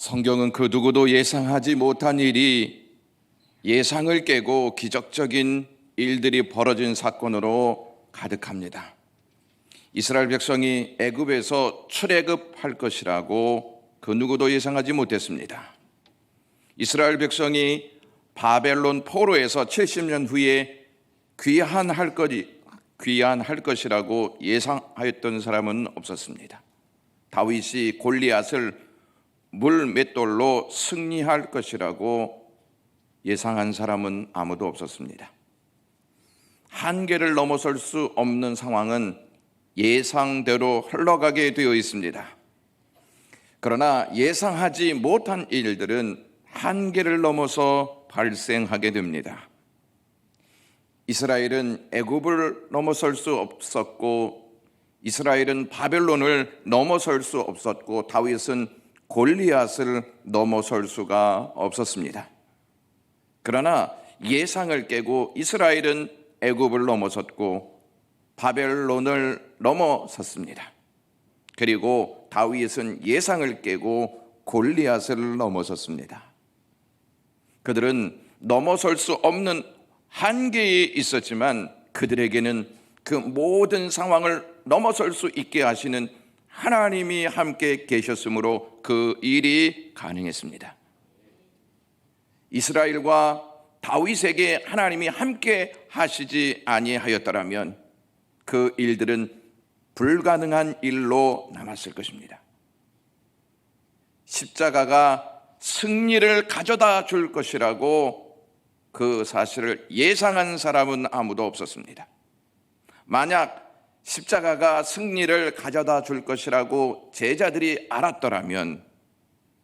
성경은 그 누구도 예상하지 못한 일이 예상을 깨고 기적적인 일들이 벌어진 사건으로 가득합니다. 이스라엘 백성이 애굽에서 출애굽할 것이라고 그 누구도 예상하지 못했습니다. 이스라엘 백성이 바벨론 포로에서 70년 후에 귀환할 것이라고 예상하였던 사람은 없었습니다. 다윗이 골리앗을 물맷돌로 승리할 것이라고 예상한 사람은 아무도 없었습니다. 한계를 넘어설 수 없는 상황은 예상대로 흘러가게 되어 있습니다. 그러나 예상하지 못한 일들은 한계를 넘어서 발생하게 됩니다. 이스라엘은 애굽을 넘어설 수 없었고, 이스라엘은 바벨론을 넘어설 수 없었고, 다윗은 골리앗을 넘어설 수가 없었습니다. 그러나 예상을 깨고 이스라엘은 애굽을 넘어섰고 바벨론을 넘어섰습니다. 그리고 다윗은 예상을 깨고 골리앗을 넘어섰습니다. 그들은 넘어설 수 없는 한계에 있었지만 그들에게는 그 모든 상황을 넘어설 수 있게 하시는 하나님이 함께 계셨으므로 그 일이 가능했습니다. 이스라엘과 다윗에게 하나님이 함께 하시지 아니하였더라면 그 일들은 불가능한 일로 남았을 것입니다. 십자가가 승리를 가져다 줄 것이라고 그 사실을 예상한 사람은 아무도 없었습니다. 만약 십자가가 승리를 가져다 줄 것이라고 제자들이 알았더라면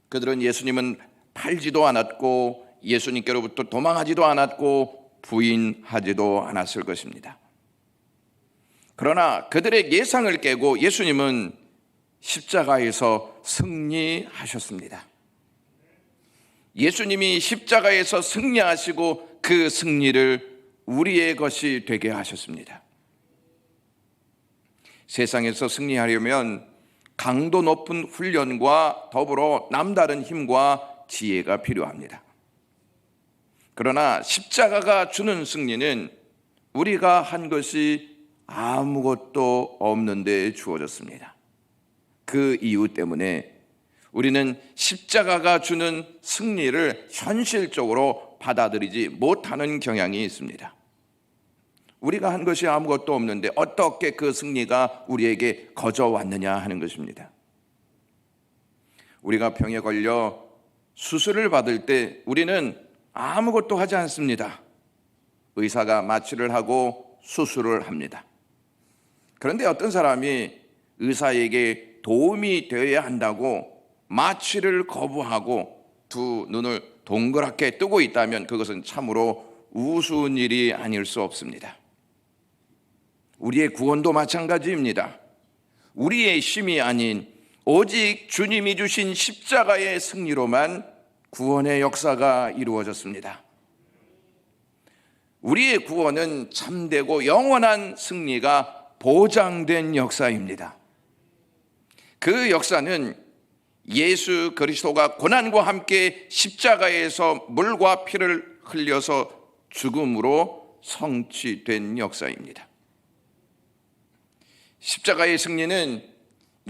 그들은 예수님은 팔지도 않았고 예수님께로부터 도망하지도 않았고 부인하지도 않았을 것입니다. 그러나 그들의 예상을 깨고 예수님은 십자가에서 승리하셨습니다. 예수님이 십자가에서 승리하시고 그 승리를 우리의 것이 되게 하셨습니다. 세상에서 승리하려면 강도 높은 훈련과 더불어 남다른 힘과 지혜가 필요합니다. 그러나 십자가가 주는 승리는 우리가 한 것이 아무것도 없는데 주어졌습니다. 그 이유 때문에 우리는 십자가가 주는 승리를 현실적으로 받아들이지 못하는 경향이 있습니다. 우리가 한 것이 아무것도 없는데 어떻게 그 승리가 우리에게 거저왔느냐 하는 것입니다. 우리가 병에 걸려 수술을 받을 때 우리는 아무것도 하지 않습니다. 의사가 마취를 하고 수술을 합니다. 그런데 어떤 사람이 의사에게 도움이 되어야 한다고 마취를 거부하고 두 눈을 동그랗게 뜨고 있다면 그것은 참으로 우스운 일이 아닐 수 없습니다. 우리의 구원도 마찬가지입니다. 우리의 힘이 아닌 오직 주님이 주신 십자가의 승리로만 구원의 역사가 이루어졌습니다. 우리의 구원은 참되고 영원한 승리가 보장된 역사입니다. 그 역사는 예수 그리스도가 고난과 함께 십자가에서 물과 피를 흘려서 죽음으로 성취된 역사입니다. 십자가의 승리는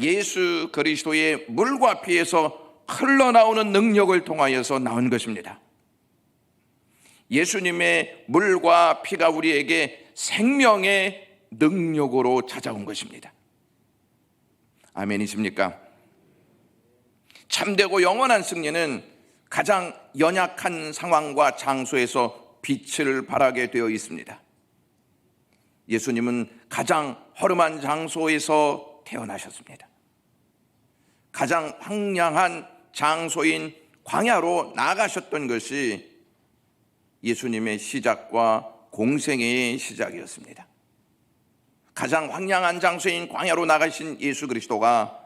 예수 그리스도의 물과 피에서 흘러나오는 능력을 통하여서 나온 것입니다. 예수님의 물과 피가 우리에게 생명의 능력으로 찾아온 것입니다. 아멘이십니까? 참되고 영원한 승리는 가장 연약한 상황과 장소에서 빛을 발하게 되어 있습니다. 예수님은 가장 허름한 장소에서 태어나셨습니다. 가장 황량한 장소인 광야로 나가셨던 것이 예수님의 시작과 공생애의 시작이었습니다. 가장 황량한 장소인 광야로 나가신 예수 그리스도가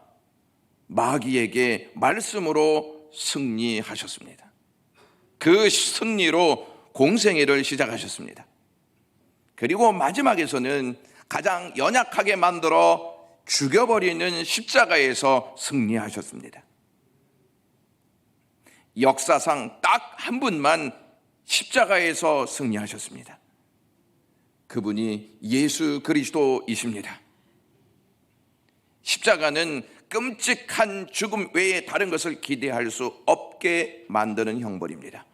마귀에게 말씀으로 승리하셨습니다. 그 승리로 공생애를 시작하셨습니다. 그리고 마지막에서는 가장 연약하게 만들어 죽여버리는 십자가에서 승리하셨습니다. 역사상 딱 한 분만 십자가에서 승리하셨습니다. 그분이 예수 그리스도이십니다. 십자가는 끔찍한 죽음 외에 다른 것을 기대할 수 없게 만드는 형벌입니다.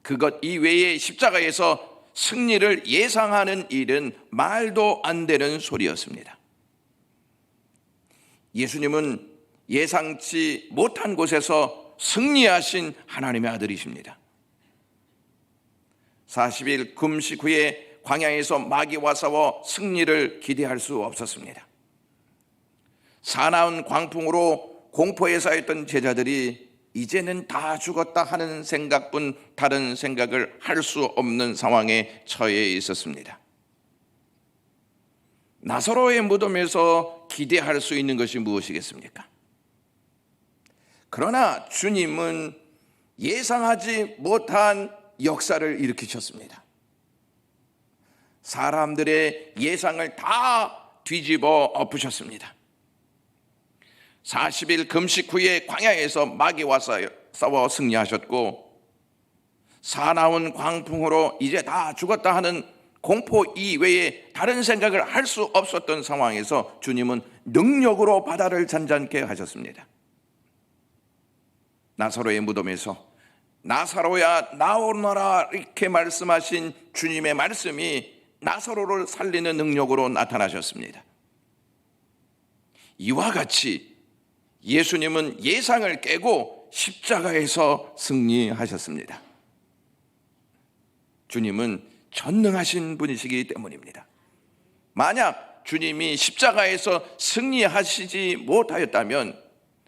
그것 이외에 십자가에서 승리를 예상하는 일은 말도 안 되는 소리였습니다. 예수님은 예상치 못한 곳에서 승리하신 하나님의 아들이십니다. 40일 금식 후에 광야에서 마귀와 싸워 승리를 기대할 수 없었습니다. 사나운 광풍으로 공포에 쌓였던 제자들이 이제는 다 죽었다 하는 생각뿐 다른 생각을 할 수 없는 상황에 처해 있었습니다. 나사로의 무덤에서 기대할 수 있는 것이 무엇이겠습니까? 그러나 주님은 예상하지 못한 역사를 일으키셨습니다. 사람들의 예상을 다 뒤집어 엎으셨습니다. 40일 금식 후에 광야에서 마귀와 싸워 승리하셨고, 사나운 광풍으로 이제 다 죽었다 하는 공포 이외에 다른 생각을 할 수 없었던 상황에서 주님은 능력으로 바다를 잔잔케 하셨습니다. 나사로의 무덤에서 나사로야 나오너라 이렇게 말씀하신 주님의 말씀이 나사로를 살리는 능력으로 나타나셨습니다. 이와 같이 예수님은 예상을 깨고 십자가에서 승리하셨습니다. 주님은 전능하신 분이시기 때문입니다. 만약 주님이 십자가에서 승리하시지 못하였다면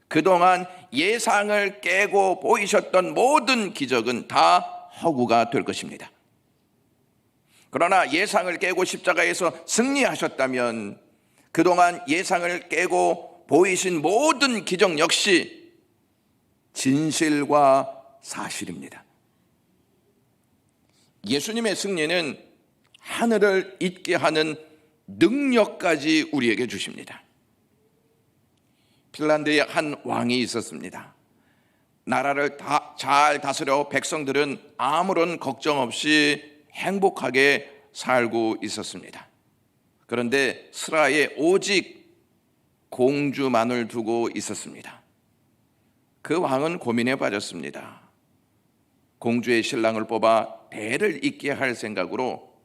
그동안 예상을 깨고 보이셨던 모든 기적은 다 허구가 될 것입니다. 그러나 예상을 깨고 십자가에서 승리하셨다면 그동안 예상을 깨고 보이신 모든 기적 역시 진실과 사실입니다. 예수님의 승리는 하늘을 잊게 하는 능력까지 우리에게 주십니다. 핀란드에 한 왕이 있었습니다. 나라를 잘 다스려 백성들은 아무런 걱정 없이 행복하게 살고 있었습니다. 그런데 스라에 오직 공주만을 두고 있었습니다. 그 왕은 고민에 빠졌습니다. 공주의 신랑을 뽑아 대를 잇게 할 생각으로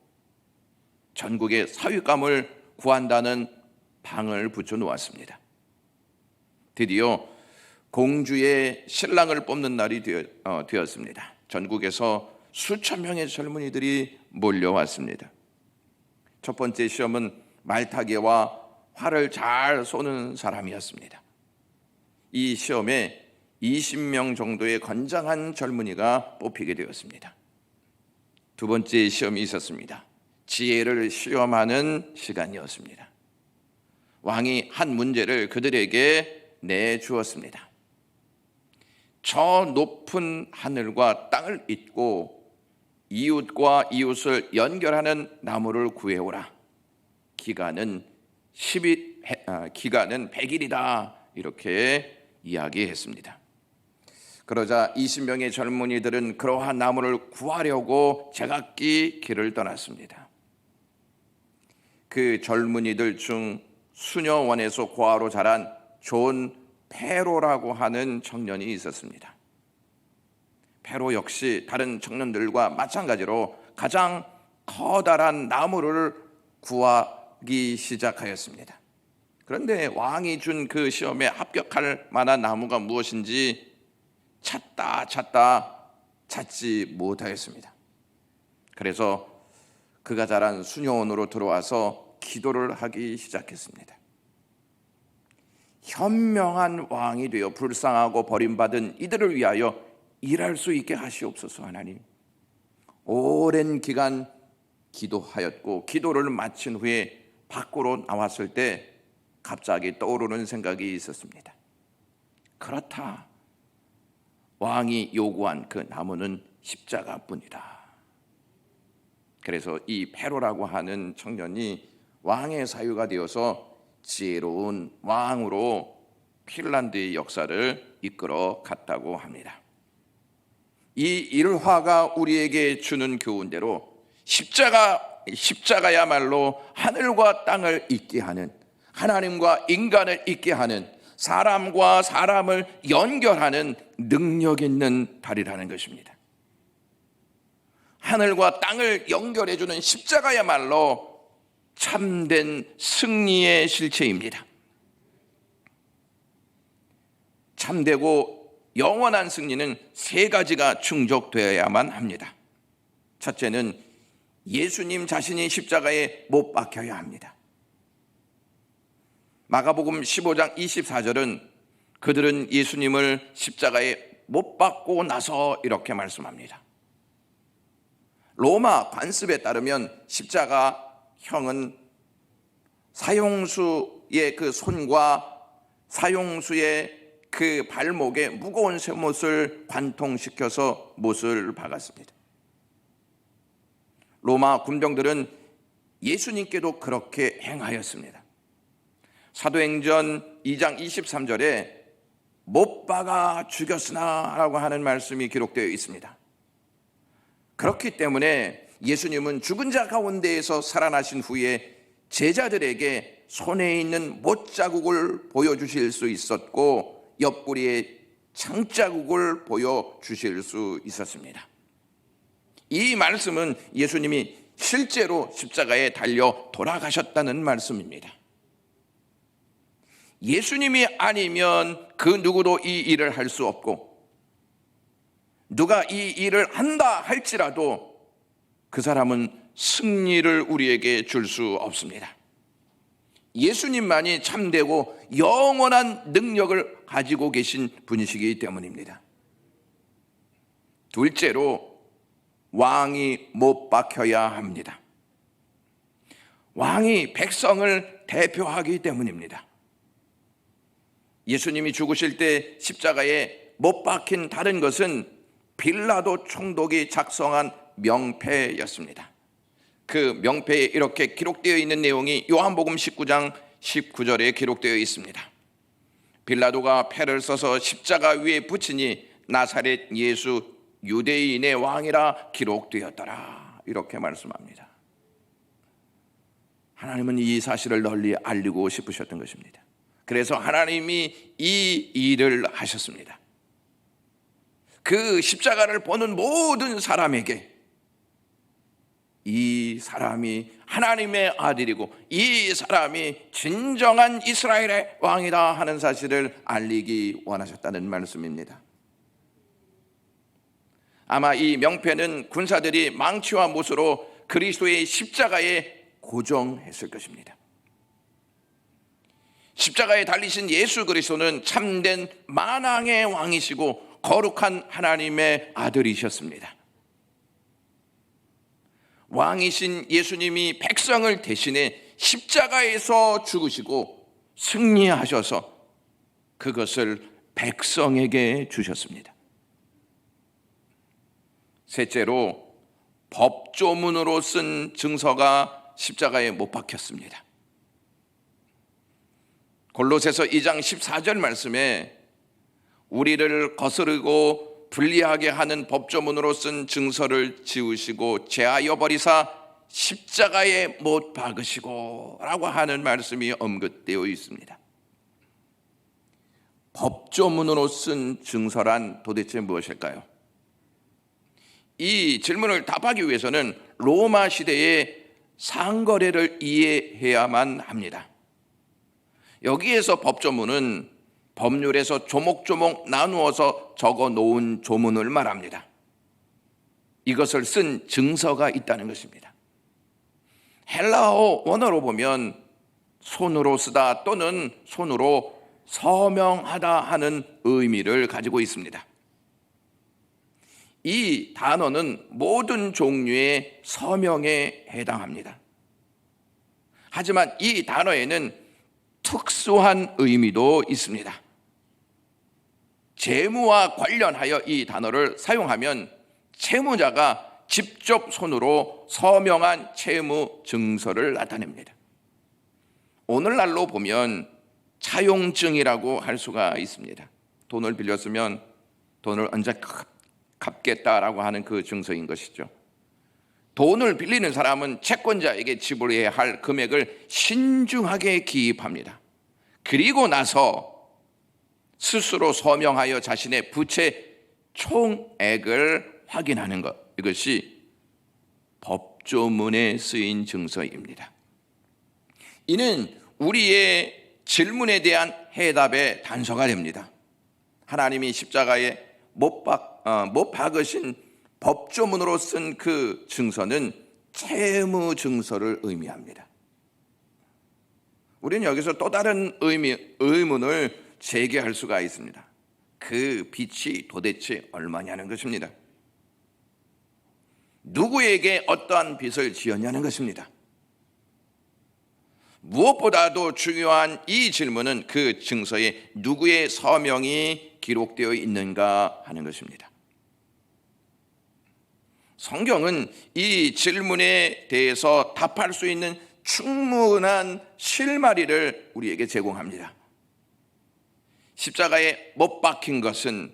전국에 사윗감을 구한다는 방을 붙여 놓았습니다. 드디어 공주의 신랑을 뽑는 날이 되었습니다. 전국에서 수천 명의 젊은이들이 몰려왔습니다. 첫 번째 시험은 말타기와 활을 잘 쏘는 사람이었습니다. 이 시험에 20명 정도의 건장한 젊은이가 뽑히게 되었습니다. 두 번째 시험이 있었습니다. 지혜를 시험하는 시간이었습니다. 왕이 한 문제를 그들에게 내주었습니다. 저 높은 하늘과 땅을 잇고 이웃과 이웃을 연결하는 나무를 구해오라. 기간은 100일이다. 이렇게 이야기했습니다. 그러자 20명의 젊은이들은 그러한 나무를 구하려고 제각기 길을 떠났습니다. 그 젊은이들 중 수녀원에서 고아로 자란 존 페로라고 하는 청년이 있었습니다. 페로 역시 다른 청년들과 마찬가지로 가장 커다란 나무를 구하기 시작하였습니다. 그런데 왕이 준 그 시험에 합격할 만한 나무가 무엇인지 찾지 못하였습니다. 그래서 그가 자란 수녀원으로 들어와서 기도를 하기 시작했습니다. 현명한 왕이 되어 불쌍하고 버림받은 이들을 위하여 일할 수 있게 하시옵소서. 하나님, 오랜 기간 기도하였고 기도를 마친 후에 밖으로 나왔을 때 갑자기 떠오르는 생각이 있었습니다. 그렇다, 왕이 요구한 그 나무는 십자가뿐이다. 그래서 이 페로라고 하는 청년이 왕의 사유가 되어서 지혜로운 왕으로 핀란드의 역사를 이끌어 갔다고 합니다. 이 일화가 우리에게 주는 교훈대로 십자가야말로 하늘과 땅을 잇게 하는, 하나님과 인간을 잇게 하는, 사람과 사람을 연결하는 능력 있는 다리라는 것입니다. 하늘과 땅을 연결해주는 십자가야말로 참된 승리의 실체입니다. 참되고 영원한 승리는 세 가지가 충족되어야만 합니다. 첫째는 예수님 자신이 십자가에 못 박혀야 합니다. 마가복음 15장 24절은 그들은 예수님을 십자가에 못 박고 나서 이렇게 말씀합니다. 로마 관습에 따르면 십자가형은 사형수의 그 손과 사형수의 그 발목에 무거운 쇠못을 관통시켜서 못을 박았습니다. 로마 군병들은 예수님께도 그렇게 행하였습니다. 사도행전 2장 23절에 못 박아 죽였으나 라고 하는 말씀이 기록되어 있습니다. 그렇기 때문에 예수님은 죽은 자 가운데에서 살아나신 후에 제자들에게 손에 있는 못자국을 보여주실 수 있었고 옆구리에 창자국을 보여주실 수 있었습니다. 이 말씀은 예수님이 실제로 십자가에 달려 돌아가셨다는 말씀입니다. 예수님이 아니면 그 누구도 이 일을 할 수 없고, 누가 이 일을 한다 할지라도 그 사람은 승리를 우리에게 줄 수 없습니다. 예수님만이 참되고 영원한 능력을 가지고 계신 분이시기 때문입니다. 둘째로, 왕이 못 박혀야 합니다. 왕이 백성을 대표하기 때문입니다. 예수님이 죽으실 때 십자가에 못 박힌 다른 것은 빌라도 총독이 작성한 명패였습니다. 그 명패에 이렇게 기록되어 있는 내용이 요한복음 19장 19절에 기록되어 있습니다. 빌라도가 패를 써서 십자가 위에 붙이니 나사렛 예수 유대인의 왕이라 기록되었더라, 이렇게 말씀합니다. 하나님은 이 사실을 널리 알리고 싶으셨던 것입니다. 그래서 하나님이 이 일을 하셨습니다. 그 십자가를 보는 모든 사람에게 이 사람이 하나님의 아들이고 이 사람이 진정한 이스라엘의 왕이다 하는 사실을 알리기 원하셨다는 말씀입니다. 아마 이 명패는 군사들이 망치와 못으로 그리스도의 십자가에 고정했을 것입니다. 십자가에 달리신 예수 그리스도는 참된 만왕의 왕이시고 거룩한 하나님의 아들이셨습니다. 왕이신 예수님이 백성을 대신해 십자가에서 죽으시고 승리하셔서 그것을 백성에게 주셨습니다. 셋째로, 법조문으로 쓴 증서가 십자가에 못 박혔습니다. 골로새서 2장 14절 말씀에 우리를 거스르고 불리하게 하는 법조문으로 쓴 증서를 지우시고 제하여 버리사 십자가에 못 박으시고 라고 하는 말씀이 언급되어 있습니다. 법조문으로 쓴 증서란 도대체 무엇일까요? 이 질문을 답하기 위해서는 로마 시대의 상거래를 이해해야만 합니다. 여기에서 법조문은 법률에서 조목조목 나누어서 적어 놓은 조문을 말합니다. 이것을 쓴 증서가 있다는 것입니다. 헬라어 원어로 보면 손으로 쓰다 또는 손으로 서명하다 하는 의미를 가지고 있습니다. 이 단어는 모든 종류의 서명에 해당합니다. 하지만 이 단어에는 특수한 의미도 있습니다. 재무와 관련하여 이 단어를 사용하면 채무자가 직접 손으로 서명한 채무 증서를 나타냅니다. 오늘날로 보면 차용증이라고 할 수가 있습니다. 돈을 빌렸으면 돈을 언제 갚겠다라고 하는 그 증서인 것이죠. 돈을 빌리는 사람은 채권자에게 지불해야 할 금액을 신중하게 기입합니다. 그리고 나서 스스로 서명하여 자신의 부채 총액을 확인하는 것, 이것이 법조문에 쓰인 증서입니다. 이는 우리의 질문에 대한 해답의 단서가 됩니다. 하나님이 십자가에 못 박으신 법조문으로 쓴 그 증서는 채무 증서를 의미합니다. 우리는 여기서 또 다른 의문을 제기할 수가 있습니다. 그 빚이 도대체 얼마냐는 것입니다. 누구에게 어떠한 빚을 지었냐는 것입니다. 무엇보다도 중요한 이 질문은 그 증서에 누구의 서명이 기록되어 있는가 하는 것입니다. 성경은 이 질문에 대해서 답할 수 있는 충분한 실마리를 우리에게 제공합니다. 십자가에 못 박힌 것은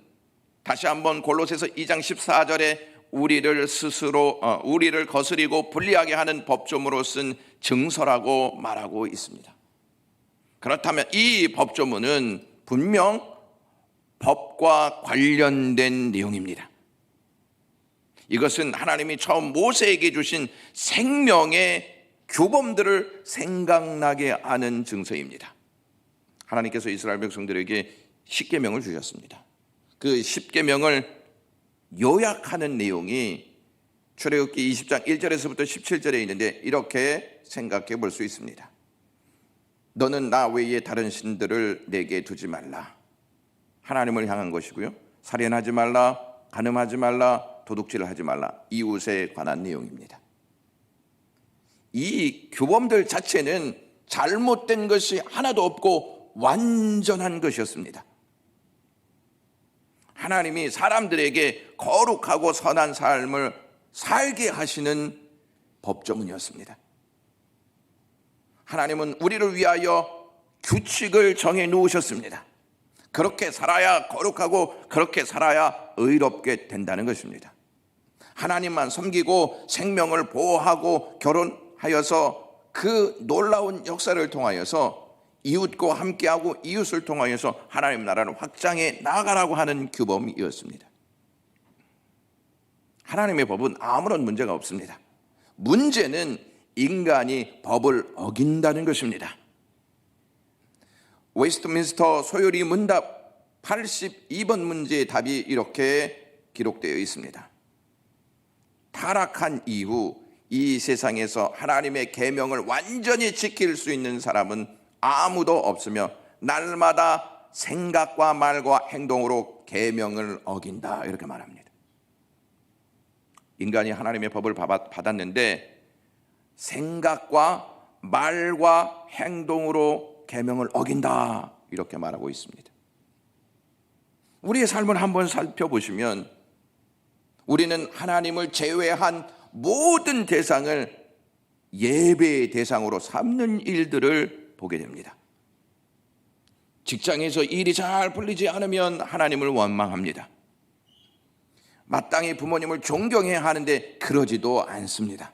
다시 한번 골로새서 2장 14절에 우리를 거스리고 불리하게 하는 법조문으로 쓴 증서라고 말하고 있습니다. 그렇다면 이 법조문은 분명 법과 관련된 내용입니다. 이것은 하나님이 처음 모세에게 주신 생명의 규범들을 생각나게 하는 증서입니다. 하나님께서 이스라엘 백성들에게 십계명을 주셨습니다. 그 십계명을 요약하는 내용이 출애굽기 20장 1절에서부터 17절에 있는데 이렇게 생각해 볼 수 있습니다. 너는 나 외에 다른 신들을 내게 두지 말라. 하나님을 향한 것이고요. 살인하지 말라, 간음하지 말라, 도둑질을 하지 말라. 이웃에 관한 내용입니다. 이 규범들 자체는 잘못된 것이 하나도 없고 완전한 것이었습니다. 하나님이 사람들에게 거룩하고 선한 삶을 살게 하시는 법조문이었습니다. 하나님은 우리를 위하여 규칙을 정해 놓으셨습니다. 그렇게 살아야 거룩하고 그렇게 살아야 의롭게 된다는 것입니다. 하나님만 섬기고 생명을 보호하고 결혼하여서 그 놀라운 역사를 통하여서 이웃과 함께하고 이웃을 통하여서 하나님 나라를 확장해 나아가라고 하는 규범이었습니다. 하나님의 법은 아무런 문제가 없습니다. 문제는 인간이 법을 어긴다는 것입니다. 웨스트민스터 소요리 문답 82번 문제의 답이 이렇게 기록되어 있습니다. 타락한 이후 이 세상에서 하나님의 계명을 완전히 지킬 수 있는 사람은 아무도 없으며 날마다 생각과 말과 행동으로 계명을 어긴다, 이렇게 말합니다. 인간이 하나님의 법을 받았는데 생각과 말과 행동으로 계명을 어긴다, 이렇게 말하고 있습니다. 우리의 삶을 한번 살펴보시면 우리는 하나님을 제외한 모든 대상을 예배의 대상으로 삼는 일들을 보게 됩니다. 직장에서 일이 잘 풀리지 않으면 하나님을 원망합니다. 마땅히 부모님을 존경해야 하는데 그러지도 않습니다.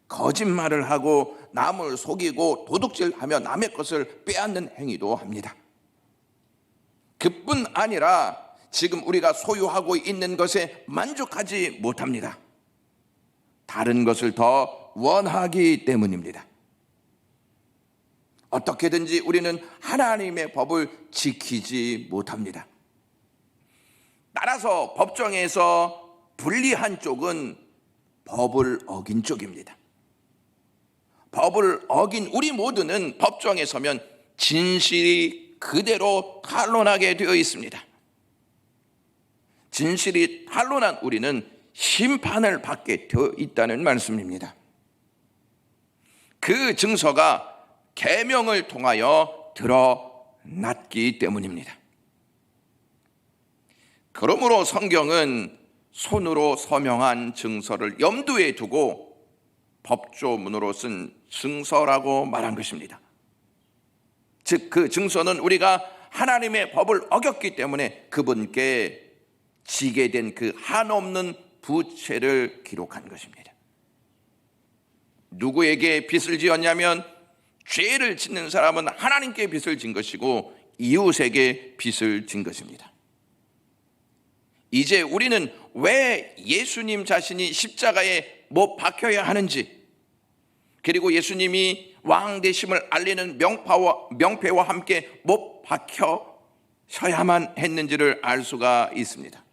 거짓말을 하고 남을 속이고 도둑질하며 남의 것을 빼앗는 행위도 합니다. 그뿐 아니라 지금 우리가 소유하고 있는 것에 만족하지 못합니다. 다른 것을 더 원하기 때문입니다. 어떻게든지 우리는 하나님의 법을 지키지 못합니다. 따라서 법정에서 불리한 쪽은 법을 어긴 쪽입니다. 법을 어긴 우리 모두는 법정에 서면 진실이 그대로 탄론하게 되어 있습니다. 진실이 탄론한 우리는 심판을 받게 되어 있다는 말씀입니다. 그 증서가 계명을 통하여 드러났기 때문입니다. 그러므로 성경은 손으로 서명한 증서를 염두에 두고 법조문으로 쓴 증서라고 말한 것입니다. 즉 그 증서는 우리가 하나님의 법을 어겼기 때문에 그분께 지게 된 그 한없는 부채를 기록한 것입니다. 누구에게 빚을 지었냐면 죄를 짓는 사람은 하나님께 빚을 진 것이고 이웃에게 빚을 진 것입니다. 이제 우리는 왜 예수님 자신이 십자가에 못 박혀야 하는지, 그리고 예수님이 왕 되심을 알리는 명패와 함께 못 박혀셔야만 했는지를 알 수가 있습니다.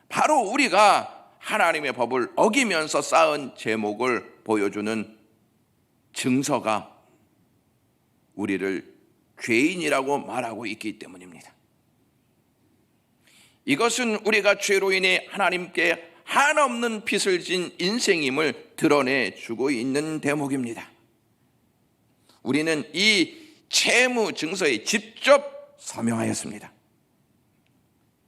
바로 우리가 하나님의 법을 어기면서 쌓은 제목을 보여주는 증서가 우리를 죄인이라고 말하고 있기 때문입니다. 이것은 우리가 죄로 인해 하나님께 한없는 빚을 진 인생임을 드러내주고 있는 대목입니다. 우리는 이 채무 증서에 직접 서명하였습니다.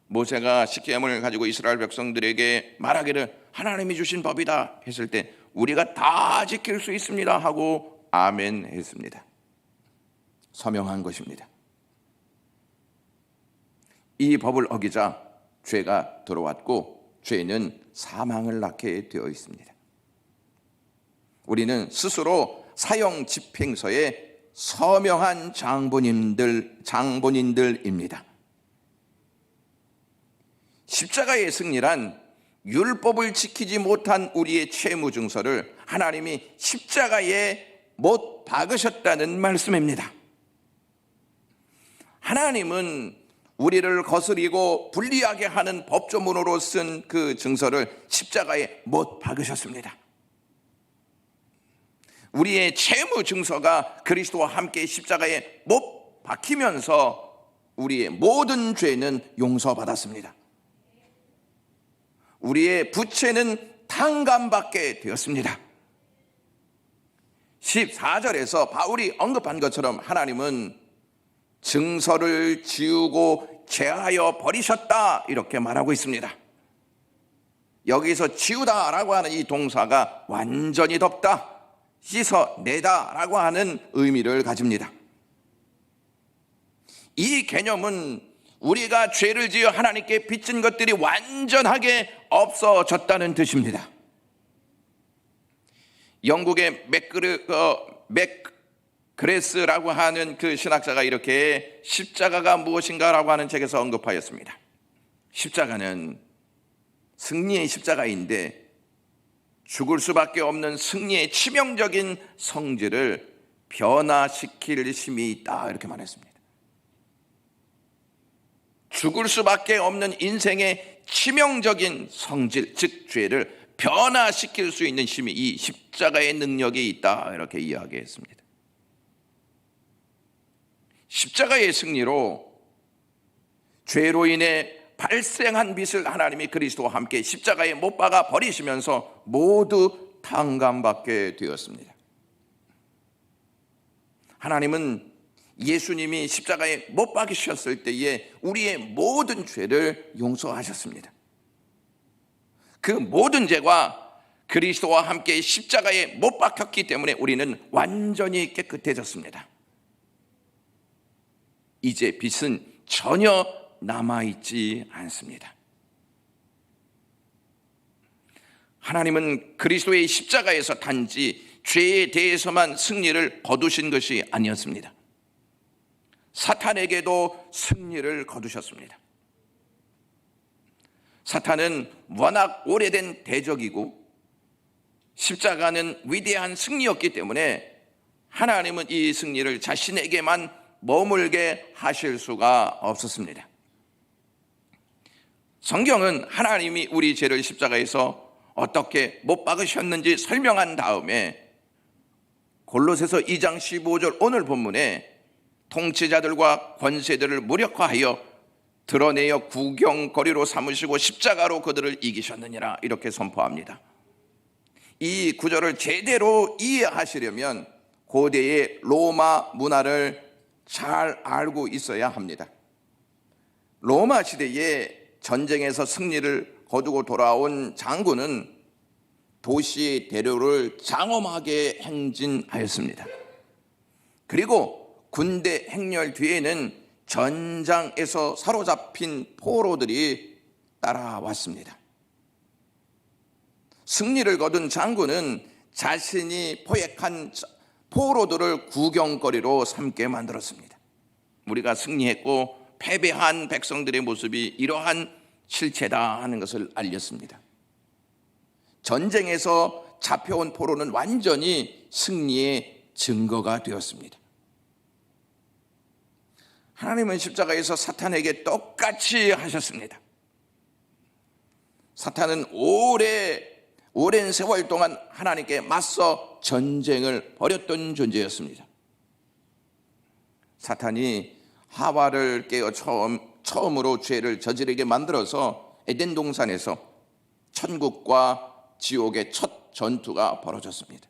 모세가 시케엠을 가지고 이스라엘 백성들에게 말하기를 하나님이 주신 법이다 했을 때 우리가 다 지킬 수 있습니다 하고 아멘 했습니다. 서명한 것입니다. 이 법을 어기자 죄가 들어왔고 죄는 사망을 낳게 되어 있습니다. 우리는 스스로 사형 집행서에 서명한 장본인들입니다. 십자가의 승리란 율법을 지키지 못한 우리의 채무 증서를 하나님이 십자가에 못 박으셨다는 말씀입니다. 하나님은 우리를 거스리고 불리하게 하는 법조문으로 쓴 그 증서를 십자가에 못 박으셨습니다. 우리의 채무 증서가 그리스도와 함께 십자가에 못 박히면서 우리의 모든 죄는 용서받았습니다. 우리의 부채는 탕감받게 되었습니다. 14절에서 바울이 언급한 것처럼 하나님은 증서를 지우고 제하여 버리셨다 이렇게 말하고 있습니다. 여기서 지우다라고 하는 이 동사가 완전히 덮다, 씻어내다라고 하는 의미를 가집니다. 이 개념은 우리가 죄를 지어 하나님께 빚진 것들이 완전하게 없어졌다는 뜻입니다. 영국의 맥그레스라고 하는 그 신학자가 이렇게 십자가가 무엇인가라고 하는 책에서 언급하였습니다. 십자가는 승리의 십자가인데 죽을 수밖에 없는 승리의 치명적인 성질을 변화시킬 힘이 있다 이렇게 말했습니다. 죽을 수밖에 없는 인생의 치명적인 성질, 즉 죄를 변화시킬 수 있는 힘이 이 십자가의 능력이 있다 이렇게 이야기했습니다. 십자가의 승리로 죄로 인해 발생한 빚을 하나님이 그리스도와 함께 십자가에 못 박아 버리시면서 모두 탕감받게 되었습니다. 하나님은 예수님이 십자가에 못 박히셨을 때에 우리의 모든 죄를 용서하셨습니다. 그 모든 죄가 그리스도와 함께 십자가에 못 박혔기 때문에 우리는 완전히 깨끗해졌습니다. 이제 빚은 전혀 남아있지 않습니다. 하나님은 그리스도의 십자가에서 단지 죄에 대해서만 승리를 거두신 것이 아니었습니다. 사탄에게도 승리를 거두셨습니다. 사탄은 워낙 오래된 대적이고 십자가는 위대한 승리였기 때문에 하나님은 이 승리를 자신에게만 머물게 하실 수가 없었습니다. 성경은 하나님이 우리 죄를 십자가에서 어떻게 못 박으셨는지 설명한 다음에 골로새서 2장 15절 오늘 본문에 통치자들과 권세들을 무력화하여 드러내어 구경거리로 삼으시고 십자가로 그들을 이기셨느니라 이렇게 선포합니다. 이 구절을 제대로 이해하시려면 고대의 로마 문화를 잘 알고 있어야 합니다. 로마 시대에 전쟁에서 승리를 거두고 돌아온 장군은 도시의 대로를 장엄하게 행진하였습니다. 그리고 군대 행렬 뒤에는 전장에서 사로잡힌 포로들이 따라왔습니다. 승리를 거둔 장군은 자신이 포획한 포로들을 구경거리로 삼게 만들었습니다. 우리가 승리했고 패배한 백성들의 모습이 이러한 실체다 하는 것을 알렸습니다. 전쟁에서 잡혀온 포로는 완전히 승리의 증거가 되었습니다. 하나님은 십자가에서 사탄에게 똑같이 하셨습니다. 사탄은 오랜 세월 동안 하나님께 맞서 전쟁을 벌였던 존재였습니다. 사탄이 하와를 깨어 처음으로 죄를 저지르게 만들어서 에덴 동산에서 천국과 지옥의 첫 전투가 벌어졌습니다.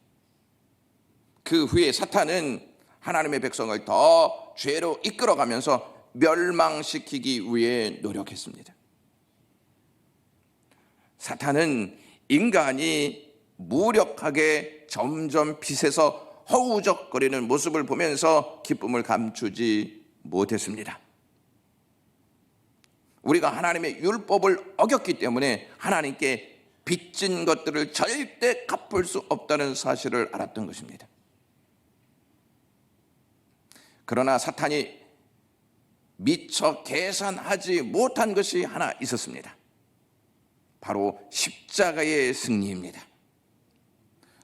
그 후에 사탄은 하나님의 백성을 더 죄로 이끌어가면서 멸망시키기 위해 노력했습니다. 사탄은 인간이 무력하게 점점 빛에서 허우적거리는 모습을 보면서 기쁨을 감추지 못했습니다. 우리가 하나님의 율법을 어겼기 때문에 하나님께 빚진 것들을 절대 갚을 수 없다는 사실을 알았던 것입니다. 그러나 사탄이 미처 계산하지 못한 것이 하나 있었습니다. 바로 십자가의 승리입니다.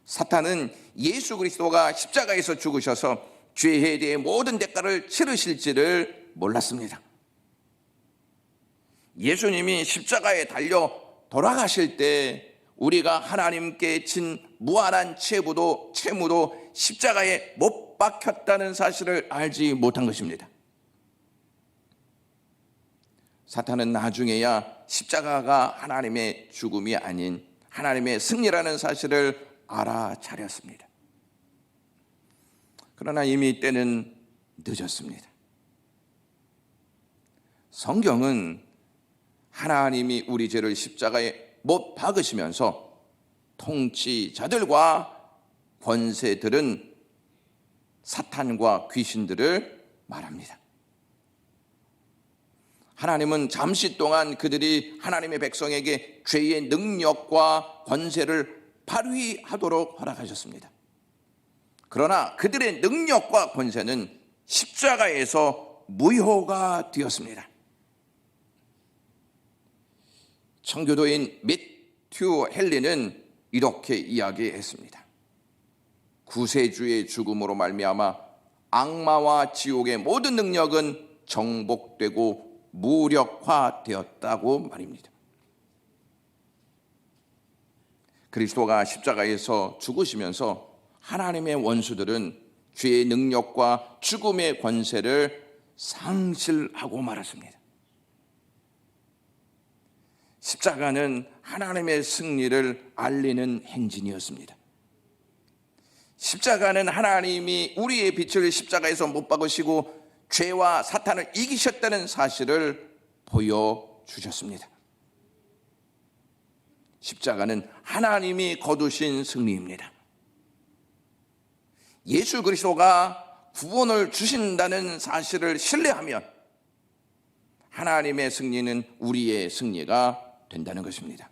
사탄은 예수 그리스도가 십자가에서 죽으셔서 죄에 대해 모든 대가를 치르실지를 몰랐습니다. 예수님이 십자가에 달려 돌아가실 때 우리가 하나님께 진 무한한 채무도 십자가에 못 박혔다는 사실을 알지 못한 것입니다. 사탄은 나중에야 십자가가 하나님의 죽음이 아닌 하나님의 승리라는 사실을 알아차렸습니다. 그러나 이미 때는 늦었습니다. 성경은 하나님이 우리 죄를 십자가에 못 박으시면서 통치자들과 권세들은 사탄과 귀신들을 말합니다. 하나님은 잠시 동안 그들이 하나님의 백성에게 죄의 능력과 권세를 발휘하도록 허락하셨습니다. 그러나 그들의 능력과 권세는 십자가에서 무효가 되었습니다. 청교도인 매튜 헨리는 이렇게 이야기했습니다. 구세주의 죽음으로 말미암아 악마와 지옥의 모든 능력은 정복되고 무력화되었다고 말입니다. 그리스도가 십자가에서 죽으시면서 하나님의 원수들은 죄의 능력과 죽음의 권세를 상실하고 말았습니다. 십자가는 하나님의 승리를 알리는 행진이었습니다. 십자가는 하나님이 우리의 빛을 십자가에서 못 박으시고 죄와 사탄을 이기셨다는 사실을 보여주셨습니다. 십자가는 하나님이 거두신 승리입니다. 예수 그리스도가 구원을 주신다는 사실을 신뢰하면 하나님의 승리는 우리의 승리가 된다는 것입니다.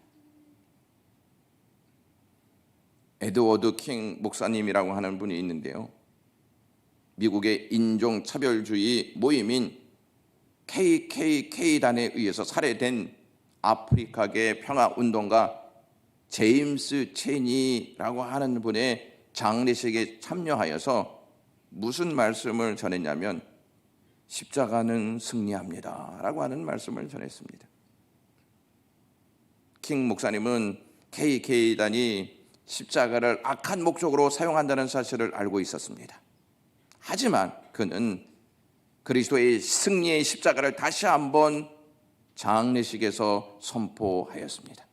에드워드 킹 목사님이라고 하는 분이 있는데요, 미국의 인종차별주의 모임인 KKK단에 의해서 살해된 아프리카계 평화운동가 제임스 체니라고 하는 분의 장례식에 참여하여서 무슨 말씀을 전했냐면 십자가는 승리합니다 라고 하는 말씀을 전했습니다. 킹 목사님은 KK단이 십자가를 악한 목적으로 사용한다는 사실을 알고 있었습니다. 하지만 그는 그리스도의 승리의 십자가를 다시 한번 장례식에서 선포하였습니다.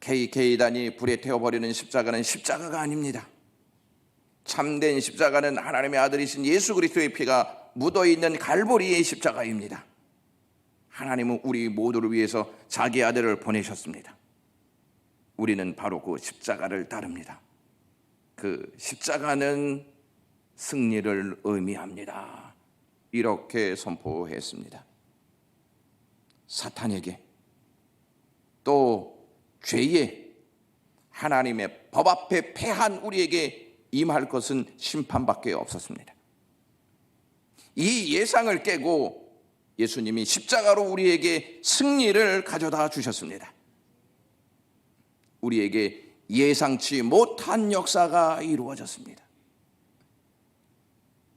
KK단이 불에 태워버리는 십자가는 십자가가 아닙니다. 참된 십자가는 하나님의 아들이신 예수 그리스도의 피가 묻어있는 갈보리의 십자가입니다. 하나님은 우리 모두를 위해서 자기 아들을 보내셨습니다. 우리는 바로 그 십자가를 따릅니다. 그 십자가는 승리를 의미합니다. 이렇게 선포했습니다. 사탄에게 또 죄에 하나님의 법 앞에 패한 우리에게 임할 것은 심판밖에 없었습니다. 이 예상을 깨고 예수님이 십자가로 우리에게 승리를 가져다 주셨습니다. 우리에게 예상치 못한 역사가 이루어졌습니다.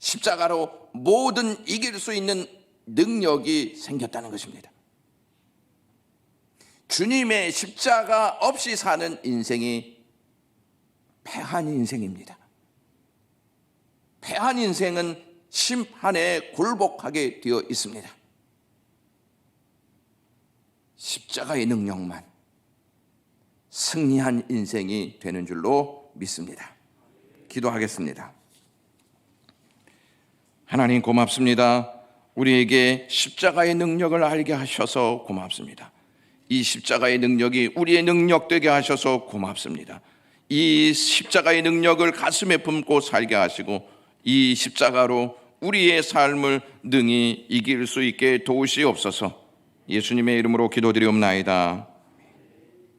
십자가로 모든 이길 수 있는 능력이 생겼다는 것입니다. 주님의 십자가 없이 사는 인생이 패한 인생입니다. 패한 인생은 심판에 굴복하게 되어 있습니다. 십자가의 능력만 승리한 인생이 되는 줄로 믿습니다. 기도하겠습니다. 하나님 고맙습니다. 우리에게 십자가의 능력을 알게 하셔서 고맙습니다. 이 십자가의 능력이 우리의 능력 되게 하셔서 고맙습니다. 이 십자가의 능력을 가슴에 품고 살게 하시고 이 십자가로 우리의 삶을 능히 이길 수 있게 도우시옵소서. 예수님의 이름으로 기도드리옵나이다.